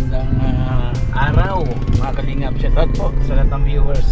Magandang araw mga kalingap. Shoutout po sa lahat ng viewers.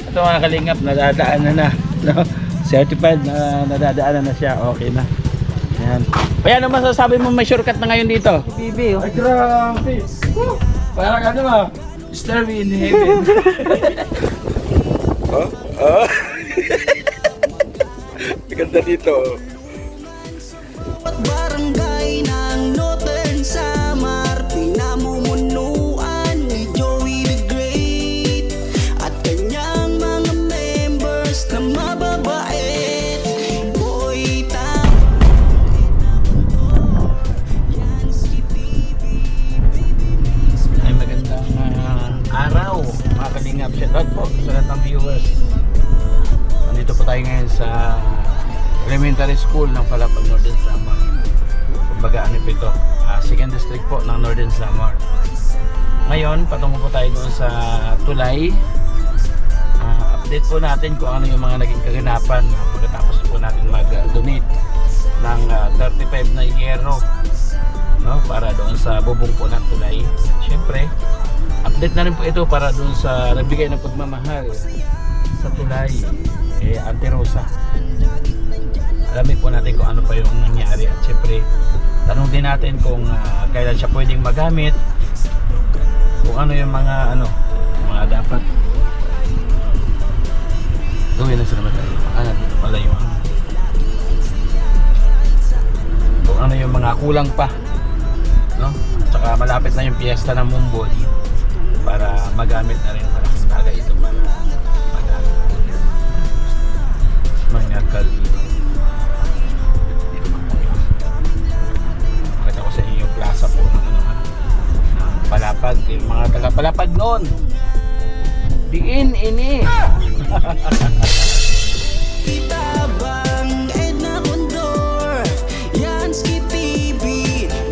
Ito mga kalingap, nadadaanan na, no? Certified na nadadaanan na siya. Okay na. Ayan. Kaya ano masasabi mo, may shortcut na ngayon dito? Bibi, oh. Ay grabe. Parang ano ba? Starry in heaven. Oh? Ganda dito. Barangay ng Northern Samar, pinamumunuan ni Joey the Great at kanyang mga members na mababait. Boy, yan si TV, Ay magandang araw mga kalingap. Shoutout po sa lahat ng viewers. Nandito po tayo ngayon sa elementary school ng Palapag Northern Samar. Kumbaga ano po ito, second district po ng Northern Samar. Ngayon patungo po tayo doon sa Tulay. Update po natin kung ano yung mga naging kaganapan pagkatapos po natin mag-donate ng 35 na yero, no, para doon sa bubong po ng Tulay. Siyempre update na rin po ito para doon sa nagbigay ng pagmamahal sa Tulay, Ate Rosa. Alamin po natin kung ano pa yung nangyari at siyempre tanong din natin kung kailan siya pwedeng magamit, kung ano yung mga dapat gawin na sila tayo. Dito pala yung kung ano yung mga kulang pa, no? Tsaka malapit na yung piyesta ng Mumbol para magamit na rin. Malaking bagay ito para magamit mga kalbino. Pakita ko sa inyo yung plaza po ng Palapag, yung mga taga Palapag noon. Diin ini. Tabang, Edna Condor, Yansky TV,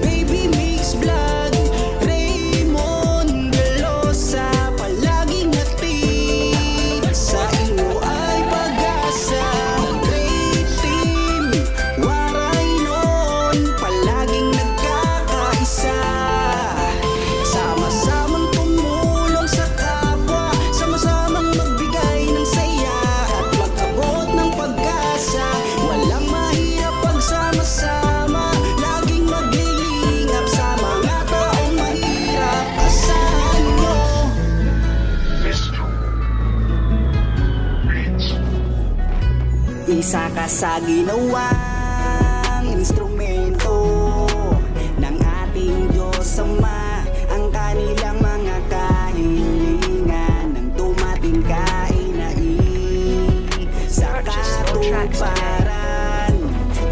Baby Mix Vlog, Raymond Galosa, palaging hatid sa inyo ay pag-asa. Great team, waray noon, palaging nagkakaisa. Sama-samang tumulong sa kapwa, sama-samang magbigay ng saya at mag-abot ng pag-asa. Walang mahirap pagsama-sama, laging maglilingap sa mga taong mahirap. Asahan nyo isa ka sa ginawang instrumento ng ating Diyos Ama. Ang kanilang mga kahilingan ng dumating kainain sa katuparan.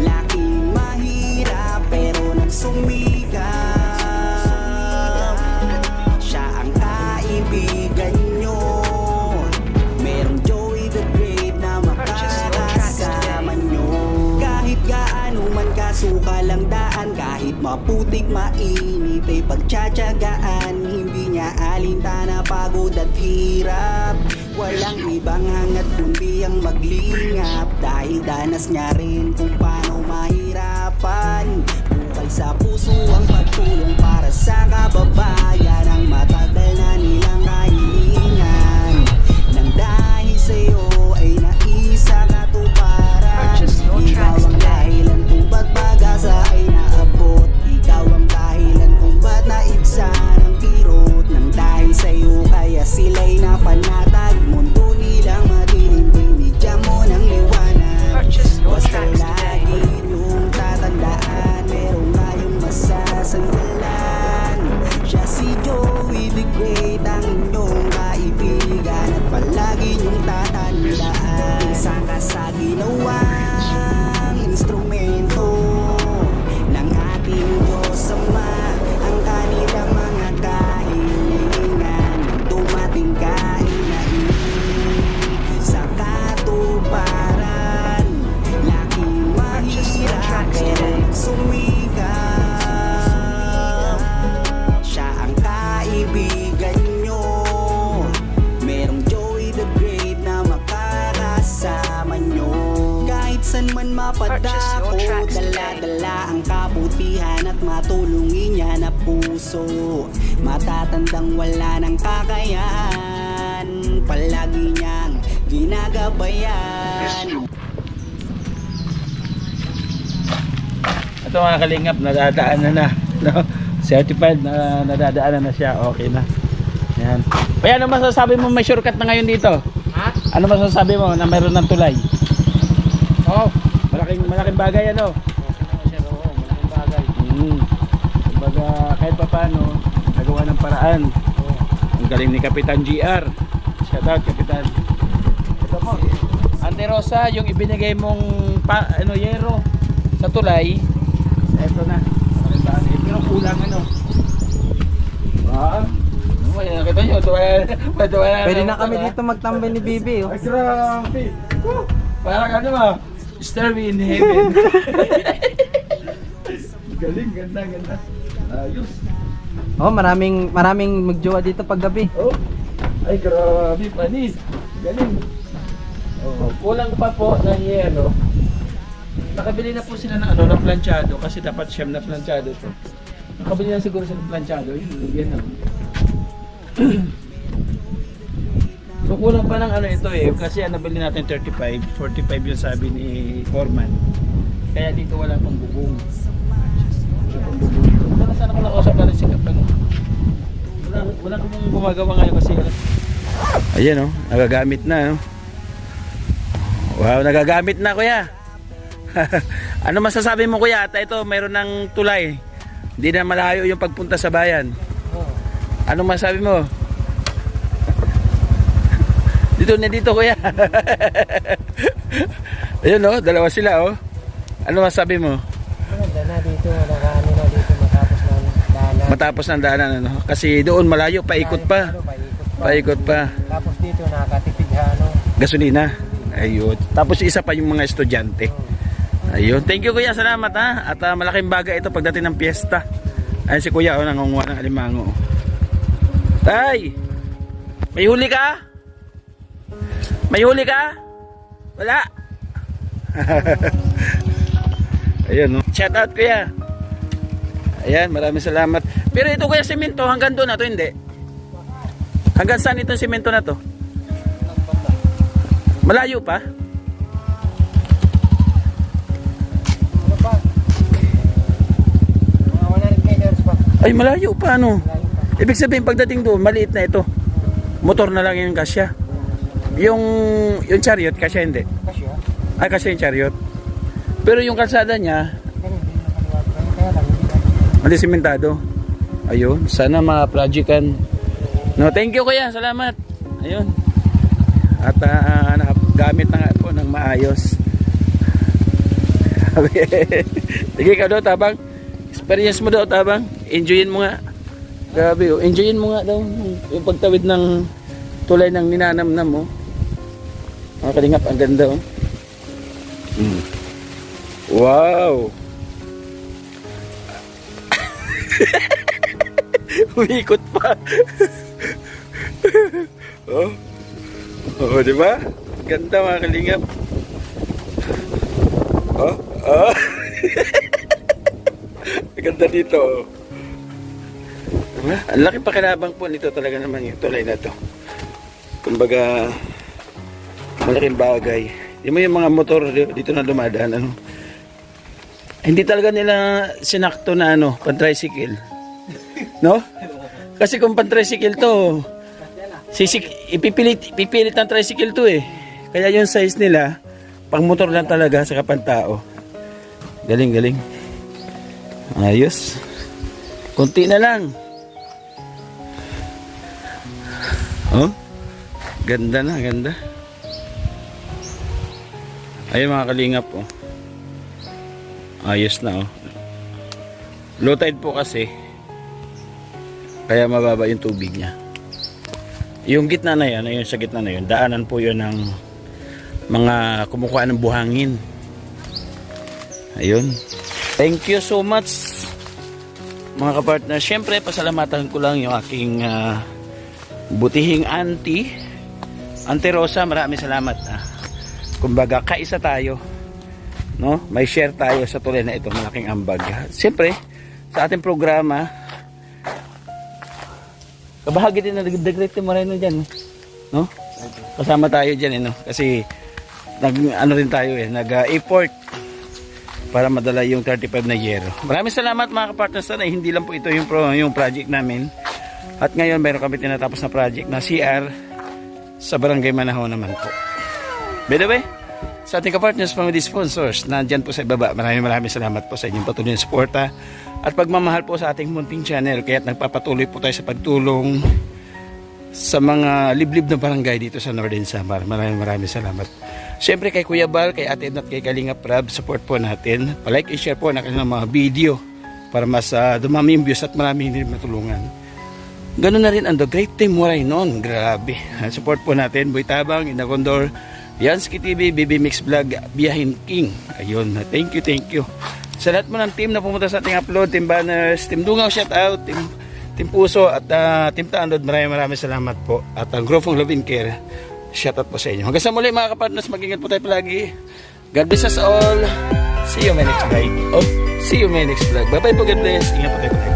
Laking mahirap pero nang sumikap, siya ang kaibigan nyo. Merong Joey the Great na makakasama nyo. Kahit gaano man kasukal ang daan, kahit maputik mainit ay pagtsatsagaan. Hindi niya alintana pagod at hirap. Walang ibang hangat kundi ang maglingap, dahil danas niya rin kung paano mahirapan. Bukal sa puso ang pagtulong para sa kababayan, ang matagal na nilang kahilingan. Nang dahil sa'yo ay naisa katuparan. Ikaw ang dahilan kung ba't pag-asa ay naabot. Ikaw ang dahilan kung ba't naibsa ng kirot. Nang dahil sa'yo kaya sila'y napanatag. Mundo nilang madilim, binigyan mo ng liwanag. Basta lagi niyong tatandaan, merong ngayong masasanggalan. Siya si Joey the Great, ang man mapadako, dala-dala ang kabutihan at matulungin niya na puso. Matatandang wala ng kakayahan, palagi niyang ginagabayan. Ito mga kalingap, nadadaanan na, no? Certified na nadadaanan na siya, okay na. Yan. Kaya ano masasabi mo, may shortcut na ngayon dito? Ha? Ano masasabi mo na mayroon ng tulay? Oo. Malaking bagay ano? Sir, oo, malaking bagay. Kumbaga kahit pa paano nagawa ng paraan. Oo. Ang galing ni Kapitan GR. Shout out Kapitan. Ito po, Ante Rosa, yung ibinigay mong yero sa tulay, ito na. Pero kulang ano. Nakita nyo, Pwede na kami dito magtambay ni Bibi. Oh. Ay, grabe. Parang ano ba? Starry in heaven. Galing, ganda. Ayos. Oh, maraming magjowa dito pag gabi. Oh. Ay, grabe, panis. Galing. Oh, kulang pa po ng yelo. Nakabili na po sila ng ng planchado kasi dapat siyam na planchado to. Nakabili na siguro sila ng planchado. Yan na. So kulang pa ng ito kasi nabili natin 35, 45 yung sabi ni Foreman. Kaya dito wala pang bubong. Wala pang bubong. Wala sana ko nakausap na rin si Kapag. Wala kong gumagawa ngayon kasi ayan nagagamit na Wow, nagagamit na kuya. Ano masasabi mo kuya? At ito mayroon ng tulay. Hindi na malayo yung pagpunta sa bayan. Ano masabi mo? Dito kuya. Ayun dalawa sila Ano masabi mo? Maganda na dito, nakaano na dito matapos ng daanan. Kasi doon malayo, paikot pa. Paikot pa. Tapos dito nakatipid Gasolina. Ayun. Tapos isa pa yung mga estudyante. Ayun. Thank you kuya, salamat ha. At malaking bagay ito pagdating ng piyesta. Ayun si kuya nangunguha ng alimango. Tay! May huli ka? May huli ka? Wala. Ayun Shout out kuya. Ayan, maraming salamat. Pero ito kuya semento hanggang doon na to hindi? Hanggang saan itong semento na to? Malayo pa? Ano pa? Mga 100 meters pa. Ay malayo pa Malayo pa. Ibig sabihin pagdating doon maliit na ito. Motor na lang yung kasya. Yung chariot kasya hindi. Kasya. Ay kasya yung chariot. Pero yung kalsada niya Kaya lang. mali simentado. Ayun, sana ma-projectan. No, thank you kuya, salamat. Ayun. At gamit na nga po ng maayos. Sige ka daw tabang. Experience mo daw tabang. Enjoyin mo nga. Grabe enjoyin mo nga daw yung pagtawid ng tulay ng ninanamnam mo. Mga kalingap, ang ganda Wow. Umiikot pa. Oh, di ba? Ganda mga kalingap. Ganda dito. Diba? Ang laki pakinabang po nito talaga naman yung tulay na to. Kumbaga malaking bagay. Di mo yung mga motor dito na dumadaan hindi talaga nila sinakto na pan-tricycle. No? Kasi kung pan-tricycle to, ipipilit ng tricycle to Kaya yung size nila, pang motor lang talaga sa kapantao. Galing. Ayos. Kunti na lang. Ganda na, ganda. Ayun mga kalingap ayos na low tide po kasi kaya mababa yung tubig niya. Yung gitna na yan, ayun sa gitna na yun, daanan po yun ng mga kumukuha ng buhangin. Ayun. Thank you so much mga kapartner. Siyempre pasalamatan ko lang yung aking butihing Auntie Rosa. Maraming salamat. Kumbaga kaisa tayo no? May share tayo sa tulay na ito, malaking ambag. Siyempre, sa ating programa, kabahagi din na Great Moreno dyan, no? Kasama tayo dyan, no? Kasi ano rin tayo nag-effort para madala yung 35 na yero. Maraming salamat mga kapartners, na hindi lang po ito yung project namin. At ngayon meron kami tinatapos na project na CR sa Barangay Manahon naman po. By the way, sa ating kapartners, family sponsors, nandyan po sa ibaba. Maraming salamat po sa inyong patuloy na suporta at pagmamahal po sa ating munting channel. Kaya't nagpapatuloy po tayo sa pagtulong sa mga liblib na barangay dito sa Northern Samar. Maraming salamat. Siyempre kay Kuya Bal, kay Ate Edna at kay Kalinga Prab, support po natin. Palike and share po na kanilang mga video para mas dumami yung views at marami hindi matulungan. Ganun na rin ang The Great Moreno. Grabe. Support po natin. Boy Tabang, Inagondor, Yansky TV, BB Mix Vlog, Biyahin King. Ayun. Thank you. Sa lahat mo ng team na pumunta sa ating upload, Team Banners, Team Dungaw, shout out, Team Puso at Team Taandod, maraming salamat po. At ang Group of Love and Care, shout out po sa inyo. Hanggang sa muli mga kapartners, mag-ingat po tayo palagi. God bless us all. See you my next vlog. Bye bye po, God bless. Ingat po tayo palagi.